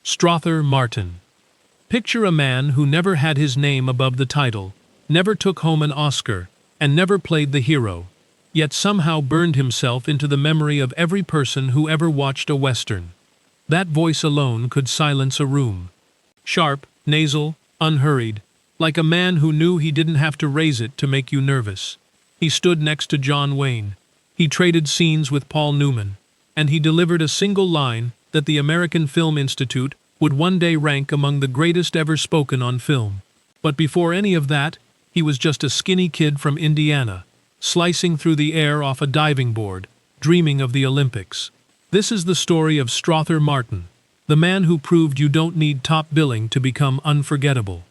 Strother Martin. Picture a man who never had his name above the title, never took home an Oscar, and never played the hero, yet somehow burned himself into the memory of every person who ever watched a Western. That voice alone could silence a room. Sharp, nasal, unhurried, like a man who knew he didn't have to raise it to make you nervous. He stood next to John Wayne. He traded scenes with Paul Newman, and he delivered a single line that the American Film Institute would one day rank among the greatest ever spoken on film. But before any of that, he was just a skinny kid from Indiana, slicing through the air off a diving board, dreaming of the Olympics. This is the story of Strother Martin, the man who proved you don't need top billing to become unforgettable.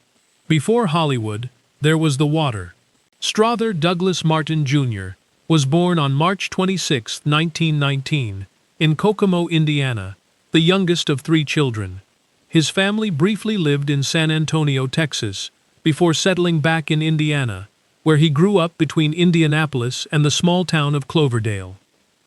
Before Hollywood, there was the water. Strother Douglas Martin Jr. was born on March 26, 1919, in Kokomo, Indiana, the youngest of 3 children. His family briefly lived in San Antonio, Texas, before settling back in Indiana, where he grew up between Indianapolis and the small town of Cloverdale.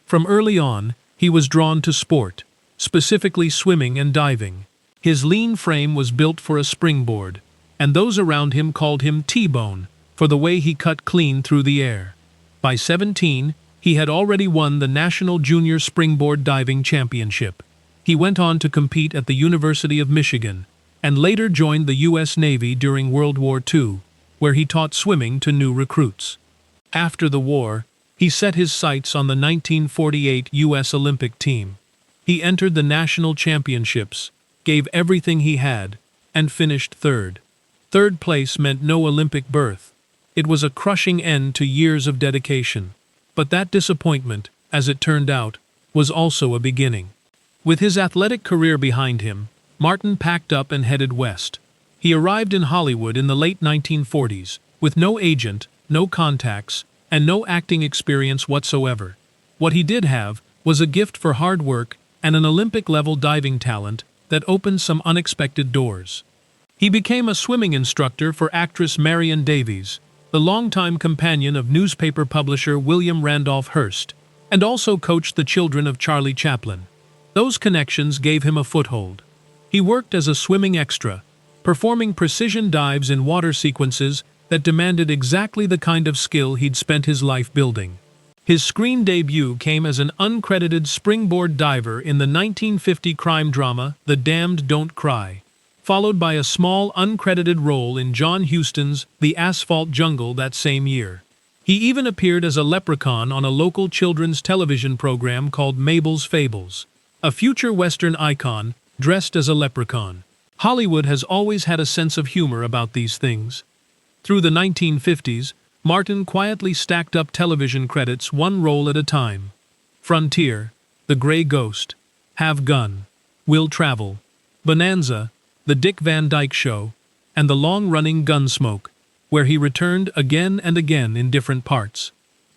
From early on, he was drawn to sport, specifically swimming and diving. His lean frame was built for a springboard, and those around him called him T-Bone for the way he cut clean through the air. By 17, he had already won the National Junior Springboard Diving Championship. He went on to compete at the University of Michigan, and later joined the U.S. Navy during World War II, where he taught swimming to new recruits. After the war, he set his sights on the 1948 U.S. Olympic team. He entered the national championships, gave everything he had, and finished third. Third place meant no Olympic berth. It was a crushing end to years of dedication. But that disappointment, as it turned out, was also a beginning. With his athletic career behind him, Martin packed up and headed west. He arrived in Hollywood in the late 1940s, with no agent, no contacts, and no acting experience whatsoever. What he did have was a gift for hard work and an Olympic-level diving talent that opened some unexpected doors. He became a swimming instructor for actress Marion Davies, the longtime companion of newspaper publisher William Randolph Hearst, and also coached the children of Charlie Chaplin. Those connections gave him a foothold. He worked as a swimming extra, performing precision dives in water sequences that demanded exactly the kind of skill he'd spent his life building. His screen debut came as an uncredited springboard diver in the 1950 crime drama The Damned Don't Cry, followed by a small uncredited role in John Huston's The Asphalt Jungle that same year. He even appeared as a leprechaun on a local children's television program called Mabel's Fables, a future Western icon dressed as a leprechaun. Hollywood has always had a sense of humor about these things. Through the 1950s, Martin quietly stacked up television credits one role at a time. Frontier, The Gray Ghost, Have Gun, Will Travel, Bonanza, The Dick Van Dyke Show, and the long-running Gunsmoke, where he returned again and again in different parts.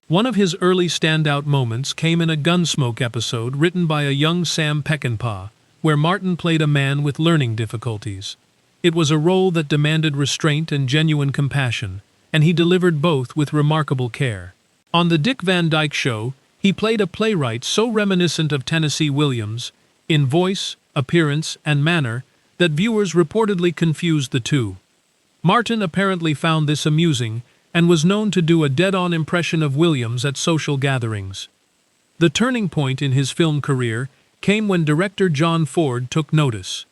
One of his early standout moments came in a Gunsmoke episode written by a young Sam Peckinpah, where Martin played a man with learning difficulties. It was a role that demanded restraint and genuine compassion, and he delivered both with remarkable care. On The Dick Van Dyke Show, he played a playwright so reminiscent of Tennessee Williams, in voice, appearance, and manner, that viewers reportedly confused the two. Martin apparently found this amusing and was known to do a dead-on impression of Williams at social gatherings. The turning point in his film career came when director John Ford took notice.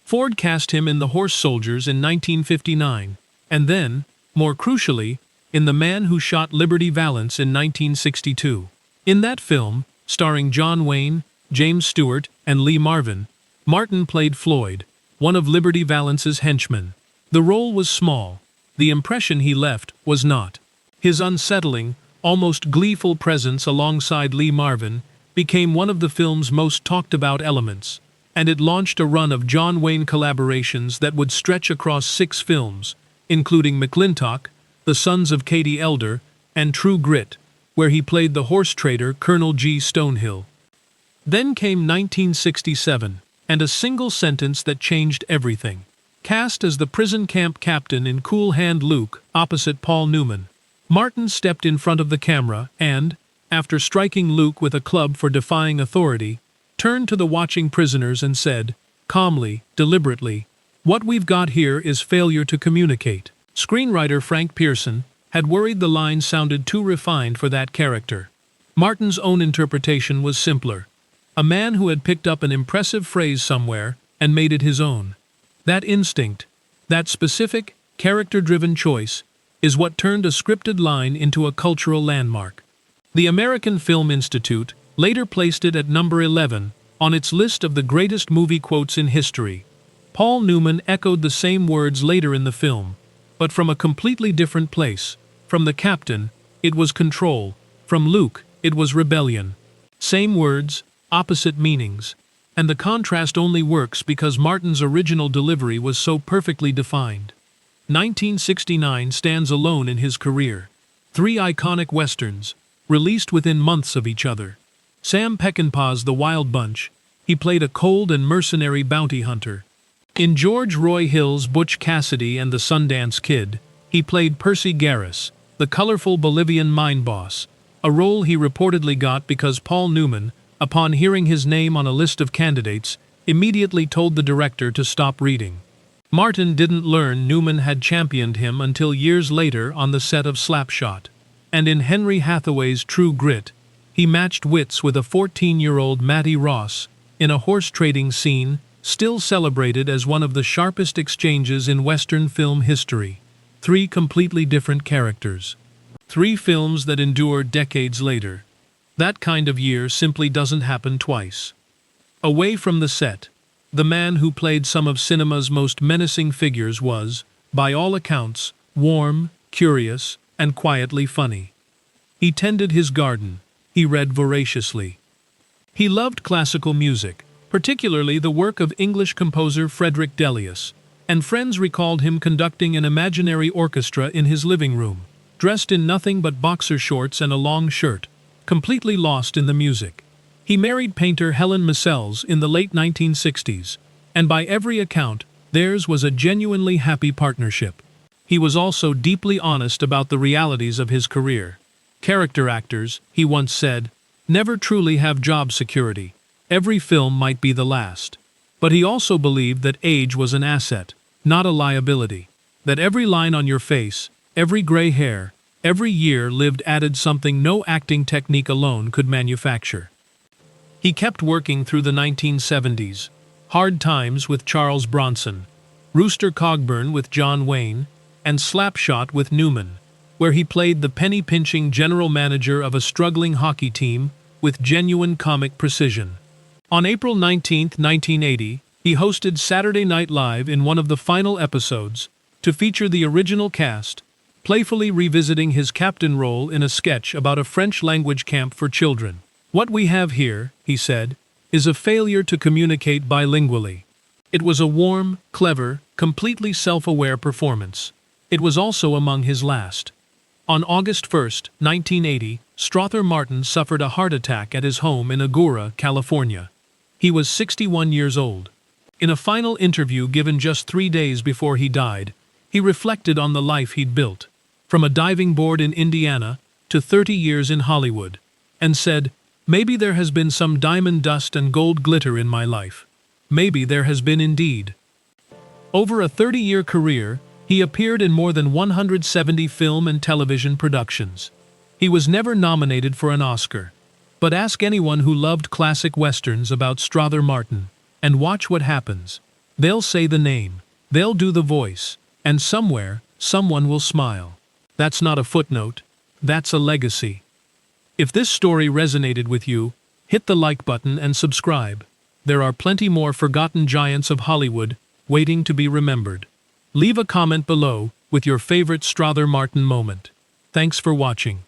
Ford cast him in The Horse Soldiers in 1959, and then, more crucially, in The Man Who Shot Liberty Valance in 1962. In that film, starring John Wayne, James Stewart, and Lee Marvin, Martin played Floyd, one of Liberty Valance's henchmen. The role was small. The impression he left was not. His unsettling, almost gleeful presence alongside Lee Marvin became one of the film's most talked-about elements, and it launched a run of John Wayne collaborations that would stretch across 6 films, including McLintock, The Sons of Katie Elder, and True Grit, where he played the horse trader Colonel G. Stonehill. Then came 1967, and a single sentence that changed everything. Cast as the prison camp captain in Cool Hand Luke, opposite Paul Newman, Martin stepped in front of the camera and, after striking Luke with a club for defying authority, turned to the watching prisoners and said, calmly, deliberately, "What we've got here is failure to communicate." Screenwriter Frank Pearson had worried the lines sounded too refined for that character. Martin's own interpretation was simpler. A man who had picked up an impressive phrase somewhere and made it his own. That instinct, that specific, character-driven choice, is what turned a scripted line into a cultural landmark. The American Film Institute later placed it at number 11 on its list of the greatest movie quotes in history. Paul Newman echoed the same words later in the film, but from a completely different place. From the captain, it was control. From Luke, it was rebellion. Same words, opposite meanings. And the contrast only works because Martin's original delivery was so perfectly defined. 1969 stands alone in his career. 3 iconic westerns, released within months of each other. Sam Peckinpah's The Wild Bunch, he played a cold and mercenary bounty hunter. In George Roy Hill's Butch Cassidy and the Sundance Kid, he played Percy Garris, the colorful Bolivian mine boss, a role he reportedly got because Paul Newman, upon hearing his name on a list of candidates, immediately told the director to stop reading. Martin didn't learn Newman had championed him until years later on the set of Slapshot. And in Henry Hathaway's True Grit, he matched wits with a 14-year-old Mattie Ross in a horse-trading scene still celebrated as one of the sharpest exchanges in Western film history. 3 completely different characters. 3 films that endure decades later. That kind of year simply doesn't happen twice. Away from the set, the man who played some of cinema's most menacing figures was, by all accounts, warm, curious, and quietly funny. He tended his garden. He read voraciously. He loved classical music, particularly the work of English composer Frederick Delius, and friends recalled him conducting an imaginary orchestra in his living room, dressed in nothing but boxer shorts and a long shirt, completely lost in the music. He married painter Helen Missells in the late 1960s, and by every account, theirs was a genuinely happy partnership. He was also deeply honest about the realities of his career. Character actors, he once said, never truly have job security. Every film might be the last. But he also believed that age was an asset, not a liability. That every line on your face, every gray hair, every year lived added something no acting technique alone could manufacture. He kept working through the 1970s. Hard Times with Charles Bronson, Rooster Cogburn with John Wayne, and Slapshot with Newman, where he played the penny-pinching general manager of a struggling hockey team with genuine comic precision. On April 19, 1980, he hosted Saturday Night Live in one of the final episodes to feature the original cast, playfully revisiting his captain role in a sketch about a French-language camp for children. "What we have here," he said, "is a failure to communicate bilingually." It was a warm, clever, completely self-aware performance. It was also among his last. On August 1, 1980, Strother Martin suffered a heart attack at his home in Agoura, California. He was 61 years old. In a final interview given just 3 days before he died, he reflected on the life he'd built, from a diving board in Indiana to 30 years in Hollywood, and said, "Maybe there has been some diamond dust and gold glitter in my life. Maybe there has been indeed." Over a 30-year career, he appeared in more than 170 film and television productions. He was never nominated for an Oscar. But ask anyone who loved classic westerns about Strother Martin, and watch what happens. They'll say the name, they'll do the voice, and somewhere, someone will smile. That's not a footnote, that's a legacy. If this story resonated with you, hit the like button and subscribe. There are plenty more forgotten giants of Hollywood waiting to be remembered. Leave a comment below with your favorite Strother Martin moment. Thanks for watching.